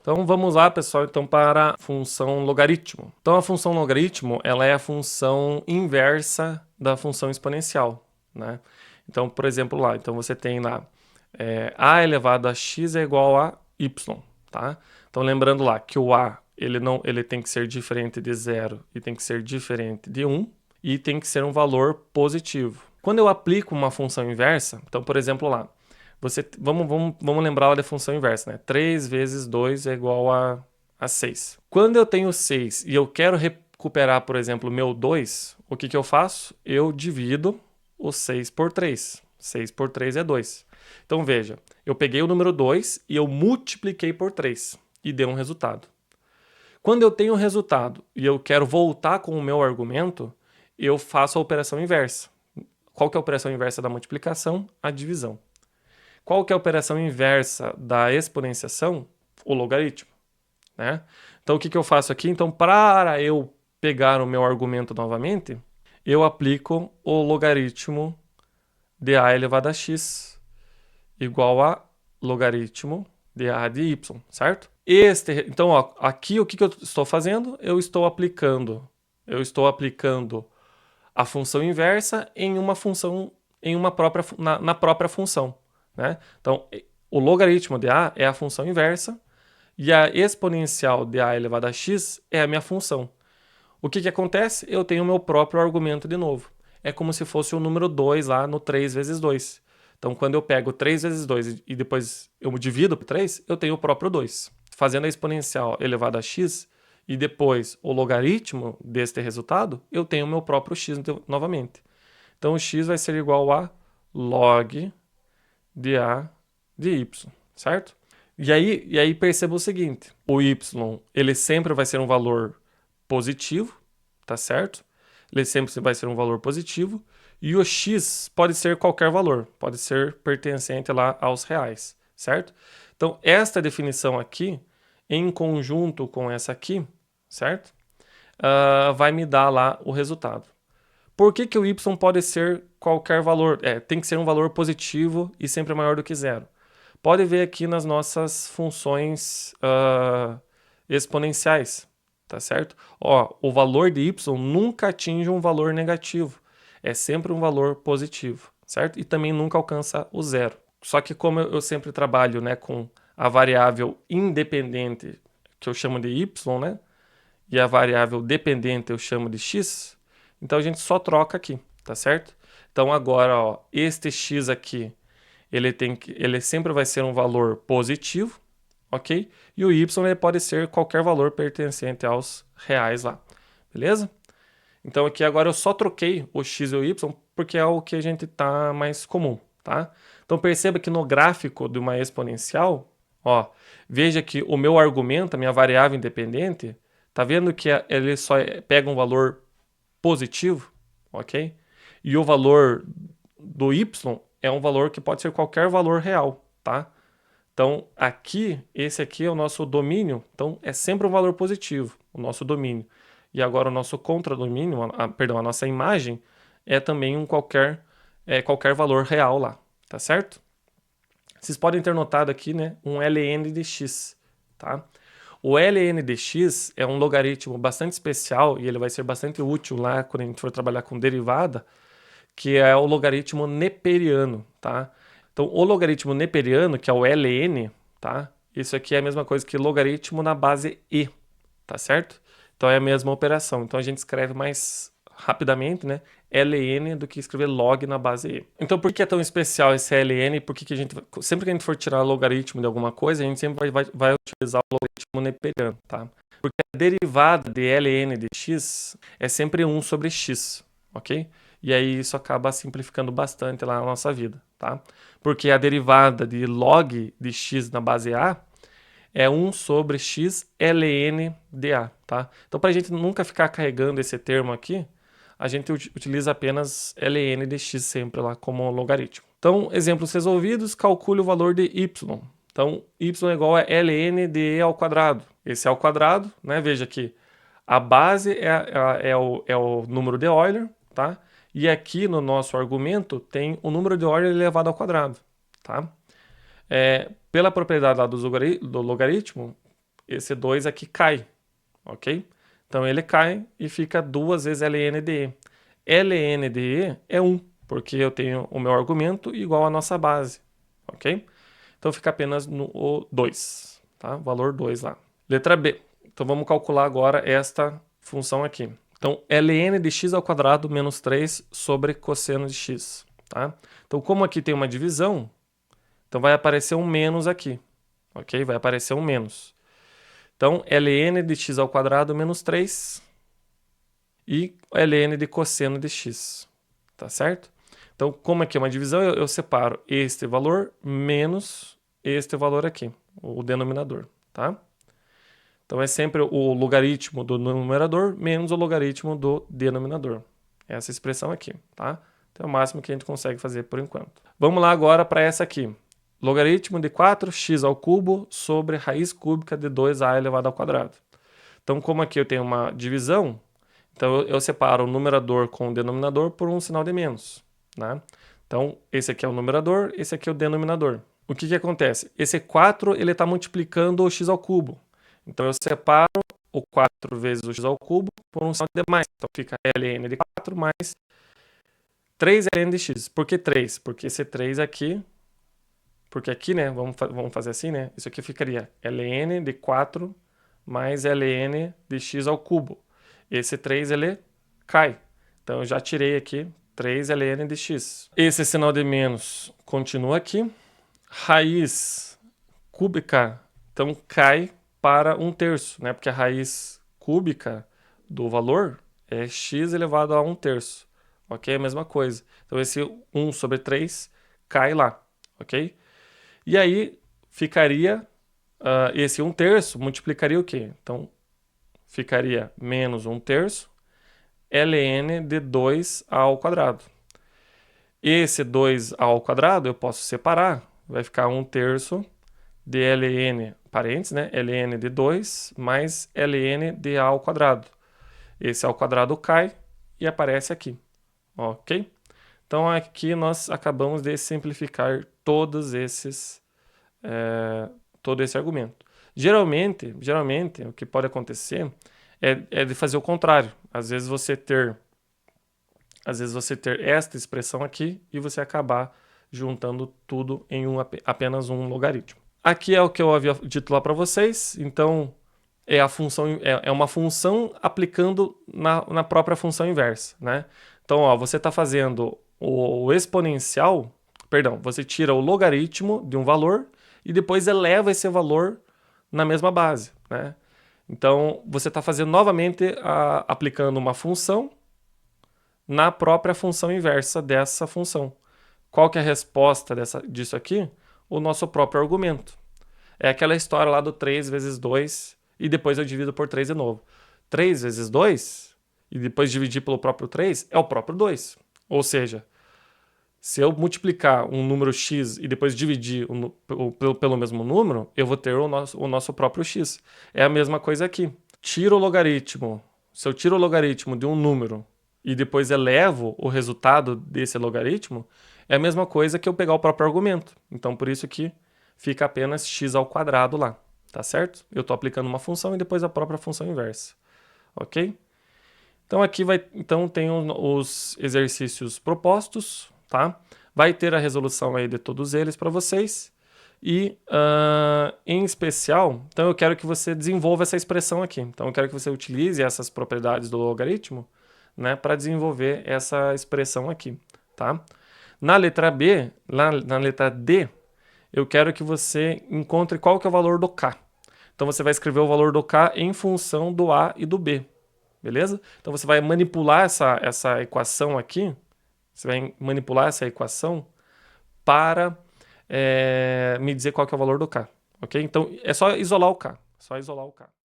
Então vamos lá, pessoal, então para a função logaritmo. Então a função logaritmo, ela é a função inversa da função exponencial, né? Então, por exemplo, lá, então você tem lá a elevado a x é igual a y, tá? Então lembrando lá que o a ele tem que ser diferente de zero e tem que ser diferente de 1 e tem que ser um valor positivo. Quando eu aplico uma função inversa, então por exemplo lá, vamos lembrar lá da função inversa, né? 3 vezes 2 é igual a 6. Quando eu tenho 6 e eu quero recuperar, por exemplo, o meu 2, o que eu faço? Eu divido o 6 por 3. 6 por 3 é 2. Então veja, eu peguei o número 2 e eu multipliquei por 3 e deu um resultado. Quando eu tenho um resultado e eu quero voltar com o meu argumento, eu faço a operação inversa. Qual que é a operação inversa da multiplicação? A divisão. Qual que é a operação inversa da exponenciação? O logaritmo, né? Então, o que eu faço aqui? Então, para eu pegar o meu argumento novamente, eu aplico o logaritmo de a elevado a x igual a logaritmo de a de y, certo? Então, ó, aqui o que eu estou fazendo? Eu estou aplicando a função inversa em uma função, na própria função, né? Então, o logaritmo de a é a função inversa e a exponencial de a elevado a x é a minha função. O que acontece? Eu tenho o meu próprio argumento de novo. É como se fosse o número 2 lá no 3 vezes 2. Então, quando eu pego 3 vezes 2 e depois eu divido por 3, eu tenho o próprio 2. Fazendo a exponencial elevado a x e depois o logaritmo deste resultado, eu tenho o meu próprio x novamente. Então, o x vai ser igual a log de a de y, certo? E aí perceba o seguinte, o y ele sempre vai ser um valor positivo, tá certo? Ele sempre vai ser um valor positivo. E o x pode ser qualquer valor, pode ser pertencente lá aos reais, certo? Então, esta definição aqui, em conjunto com essa aqui, certo? Vai me dar lá o resultado. Por que o y pode ser qualquer valor? Tem que ser um valor positivo e sempre maior do que zero. Pode ver aqui nas nossas funções exponenciais, tá certo? Ó, o valor de y nunca atinge um valor negativo, é sempre um valor positivo, certo? E também nunca alcança o zero. Só que como eu sempre trabalho, né, com a variável independente, que eu chamo de y, né, e a variável dependente eu chamo de x, então a gente só troca aqui, tá certo? Então agora, ó, este x aqui, ele sempre vai ser um valor positivo, ok? E o y ele pode ser qualquer valor pertencente aos reais lá, beleza? Então aqui agora eu só troquei o x e o y porque é o que a gente tá mais comum, tá? Então perceba que no gráfico de uma exponencial, ó, veja que o meu argumento, a minha variável independente, tá vendo que ele só pega um valor positivo, ok? E o valor do y é um valor que pode ser qualquer valor real, tá? Então, esse aqui é o nosso domínio, então é sempre um valor positivo, o nosso domínio. E agora o nosso contradomínio, perdão, a nossa imagem é também qualquer valor real lá, tá certo? Vocês podem ter notado aqui, né, um ln de x, tá? O ln de x é um logaritmo bastante especial e ele vai ser bastante útil lá quando a gente for trabalhar com derivada, que é o logaritmo neperiano, tá? Então, o logaritmo neperiano, que é o ln, tá? Isso aqui é a mesma coisa que logaritmo na base e, tá certo? Então, é a mesma operação. Então, a gente escreve mais rapidamente, né? ln do que escrever log na base e. Então, por que é tão especial esse ln? Por que a gente, sempre que a gente for tirar logaritmo de alguma coisa, a gente sempre vai utilizar o logaritmo neperiano, tá? Porque a derivada de ln de x é sempre 1 sobre x, ok? E aí isso acaba simplificando bastante lá a nossa vida, tá? Porque a derivada de log de x na base a é 1 sobre x ln de a, tá? Então, para a gente nunca ficar carregando esse termo aqui, a gente utiliza apenas ln de x sempre lá como logaritmo. Então, exemplos resolvidos, calcule o valor de y. Então, y é igual a ln de e ao quadrado. Esse é ao quadrado, né? Veja que a base é o número de Euler, tá? E aqui no nosso argumento tem o número de Euler elevado ao quadrado, tá? Pela propriedade lá do logaritmo, esse 2 aqui cai, ok? Então ele cai e fica 2 vezes ln de e. ln de e é 1, porque eu tenho o meu argumento igual à nossa base, ok? Então fica apenas no 2, tá? Valor 2 lá. Letra B. Então vamos calcular agora esta função aqui. Então ln de x ao quadrado menos 3 sobre cosseno de x, tá? Então como aqui tem uma divisão, então vai aparecer um menos aqui, ok? Vai aparecer um menos. Então ln de x ao quadrado menos 3 e ln de cosseno de x, tá certo? Então como aqui é uma divisão, eu separo este valor menos este valor aqui, o denominador, tá? Então é sempre o logaritmo do numerador menos o logaritmo do denominador. Essa expressão aqui, tá? Então é o máximo que a gente consegue fazer por enquanto. Vamos lá agora para essa aqui. Logaritmo de 4x ao cubo sobre raiz cúbica de 2a elevado ao quadrado. Então como aqui eu tenho uma divisão, então eu separo o numerador com o denominador por um sinal de menos, né? Então esse aqui é o numerador, esse aqui é o denominador. O que acontece? Esse 4 ele está multiplicando o x ao cubo. Então eu separo o 4 vezes o x ao cubo por um sinal de mais. Então fica ln de 4 mais 3 ln de x. Por que 3? Porque esse 3 aqui, porque aqui, né, vamos fazer assim, né? Isso aqui ficaria ln de 4 mais ln de x ao cubo. Esse 3 ele cai. Então eu já tirei aqui 3 ln de x. Esse sinal de menos continua aqui. Raiz cúbica, então cai para 1/3, né? Porque a raiz cúbica do valor é x elevado a 1/3, ok? A mesma coisa. Então esse 1 sobre 3 cai lá, ok? E aí ficaria, esse 1/3 multiplicaria o quê? Então ficaria menos 1/3 ln de 2 ao quadrado. Esse 2 ao quadrado eu posso separar, vai ficar 1/3 de ln, parênteses, né? ln de 2 mais ln de a ao quadrado. Esse ao quadrado cai e aparece aqui, ok? Então aqui nós acabamos de simplificar todos esses, todo esse argumento. Geralmente, o que pode acontecer é de fazer o contrário. Às vezes você ter esta expressão aqui e você acabar juntando tudo em apenas um logaritmo. Aqui é o que eu havia dito lá para vocês, então é uma função aplicando na própria função inversa, né? Então, ó, você está fazendo o exponencial, perdão, você tira o logaritmo de um valor e depois eleva esse valor na mesma base, né? Então, você está fazendo novamente aplicando uma função na própria função inversa dessa função. Qual que é a resposta disso aqui? O nosso próprio argumento. É aquela história lá do 3 vezes 2 e depois eu divido por 3 de novo. 3 vezes 2 e depois dividir pelo próprio 3 é o próprio 2. Ou seja, se eu multiplicar um número x e depois dividir pelo mesmo número, eu vou ter o nosso próprio x. É a mesma coisa aqui. Tiro o logaritmo. Se eu tiro o logaritmo de um número e depois elevo o resultado desse logaritmo, é a mesma coisa que eu pegar o próprio argumento. Então, por isso que fica apenas x ao quadrado lá, tá certo? Eu estou aplicando uma função e depois a própria função inversa, ok? Então aqui tem os exercícios propostos, tá? Vai ter a resolução aí de todos eles para vocês. E, em especial, então eu quero que você desenvolva essa expressão aqui. Então eu quero que você utilize essas propriedades do logaritmo, né, para desenvolver essa expressão aqui, tá? Na letra B, na letra D, eu quero que você encontre qual que é o valor do K. Então você vai escrever o valor do K em função do A e do B, beleza? Então você vai manipular essa equação aqui, você vai manipular essa equação para me dizer qual que é o valor do K, ok? Então é só isolar o K, só isolar o K.